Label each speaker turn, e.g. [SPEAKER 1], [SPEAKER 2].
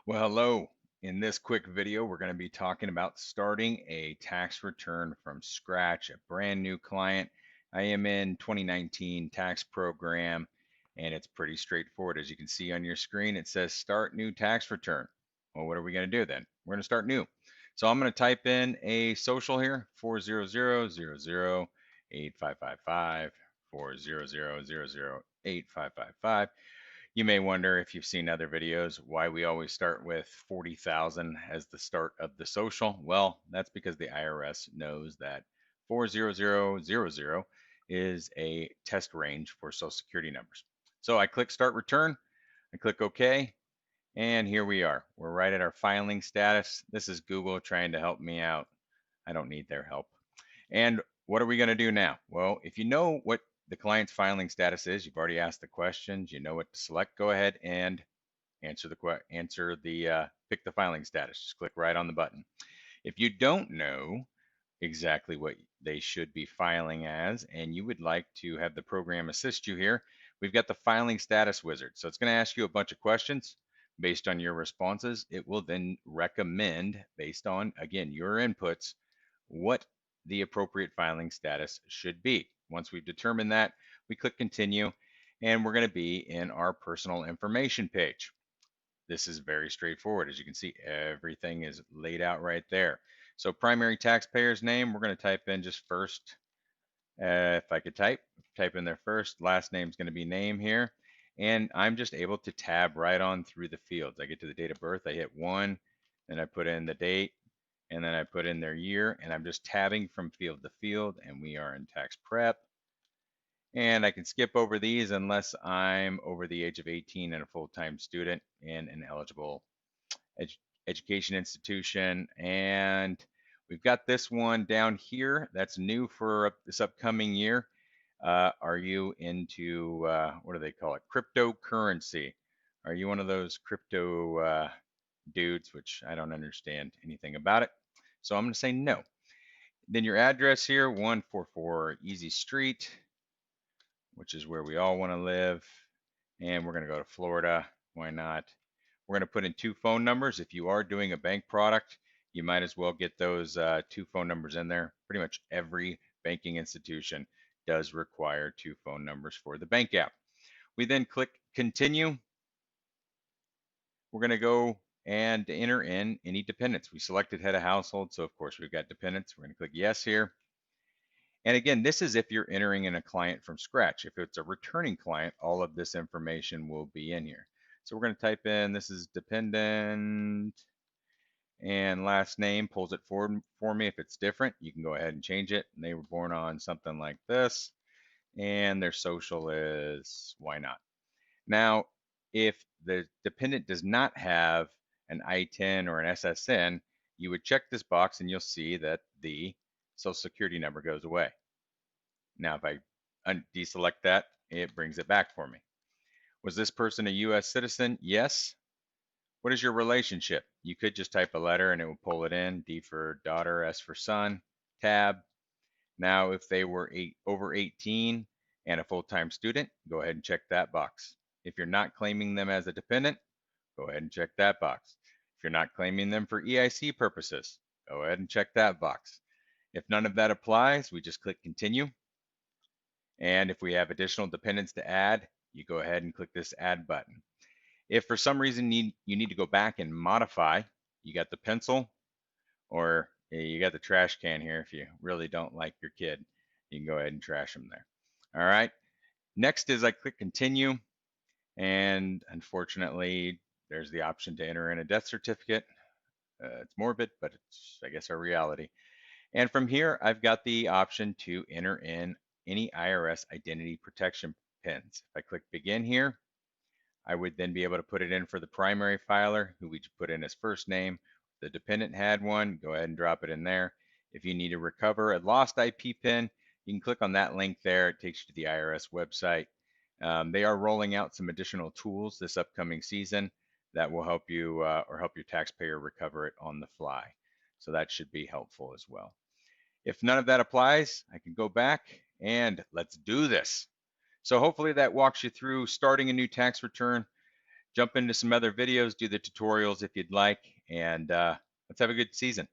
[SPEAKER 1] Well, hello. In this quick video, we're going to be talking about starting a tax return from scratch, a brand new client. I am in 2019 tax program, and it's pretty straightforward. As you can see on your screen, it says start new tax return. Well, what are we going to do then? We're going to start new. So I'm going to type in a social here, 400008555, 400008555. You may wonder if you've seen other videos why we always start with 40,000 as the start of the social. Well, that's because the IRS knows that 40000 is a test range for Social Security numbers. So I click Start Return, I click OK, and here we are. We're right at our filing status. This is Google trying to help me out. I don't need their help. And what are we going to do now? Well, if you know what the client's filing status is, you've already asked the questions, you know what to select, go ahead and pick the filing status. Just click right on the button. If you don't know exactly what they should be filing as and you would like to have the program assist you here, we've got the filing status wizard. So it's going to ask you a bunch of questions. Based on your responses, it will then recommend, based on, again, your inputs, what the appropriate filing status should be. Once we've determined that, we click continue, and we're going to be in our personal information page. This is very straightforward. As you can see, everything is laid out right there. So primary taxpayer's name, we're going to type in just first. If I could type in their first, last name is going to be name here. And I'm just able to tab right on through the fields. I get to the date of birth, I hit 1, then I put in the date, and then I put in their year, and I'm just tabbing from field to field, and we are in tax prep. And I can skip over these unless I'm over the age of 18 and a full-time student in an eligible ed education institution. And we've got this one down here that's new for this upcoming year. Are you into, what do they call it? Cryptocurrency. Are you one of those crypto dudes, which I don't understand anything about it? So I'm going to say no. Then your address here, 144 Easy Street, which is where we all want to live. And we're going to go to Florida. Why not? We're going to put in 2 phone numbers. If you are doing a bank product, you might as well get those 2 phone numbers in there. Pretty much every banking institution does require 2 phone numbers for the bank app. We then click continue. We're going to go and enter in any dependents. We selected head of household, so of course we've got dependents. We're going to click yes here. And again, this is if you're entering in a client from scratch. If it's a returning client, all of this information will be in here. So we're going to type in, this is dependent, and last name pulls it forward for me. If it's different, you can go ahead and change it. And they were born on something like this, and their social is why not. Now, if the dependent does not have an I-10 or an SSN, you would check this box and you'll see that the Social Security number goes away. Now, if I deselect that, it brings it back for me. Was this person a US citizen? Yes. What is your relationship? You could just type a letter and it will pull it in. D for daughter, S for son, tab. Now, if they were over 18 and a full-time student, go ahead and check that box. If you're not claiming them as a dependent, go ahead and check that box. If you're not claiming them for EIC purposes, go ahead and check that box. If none of that applies, we just click continue. And if we have additional dependents to add, you go ahead and click this add button. If for some reason you need to go back and modify, you got the pencil or you got the trash can here. If you really don't like your kid, you can go ahead and trash them there. All right. Next is I click continue. And unfortunately, there's the option to enter in a death certificate. It's morbid, but it's, I guess, our reality. And from here, I've got the option to enter in any IRS identity protection pins. If I click begin here, I would then be able to put it in for the primary filer, who we put in his first name. The dependent had one, go ahead and drop it in there. If you need to recover a lost IP pin, you can click on that link there. It takes you to the IRS website. They are rolling out some additional tools this upcoming season that will help you or help your taxpayer recover it on the fly. So that should be helpful as well. If none of that applies, I can go back and let's do this. So hopefully that walks you through starting a new tax return, jump into some other videos, do the tutorials if you'd like, and let's have a good season.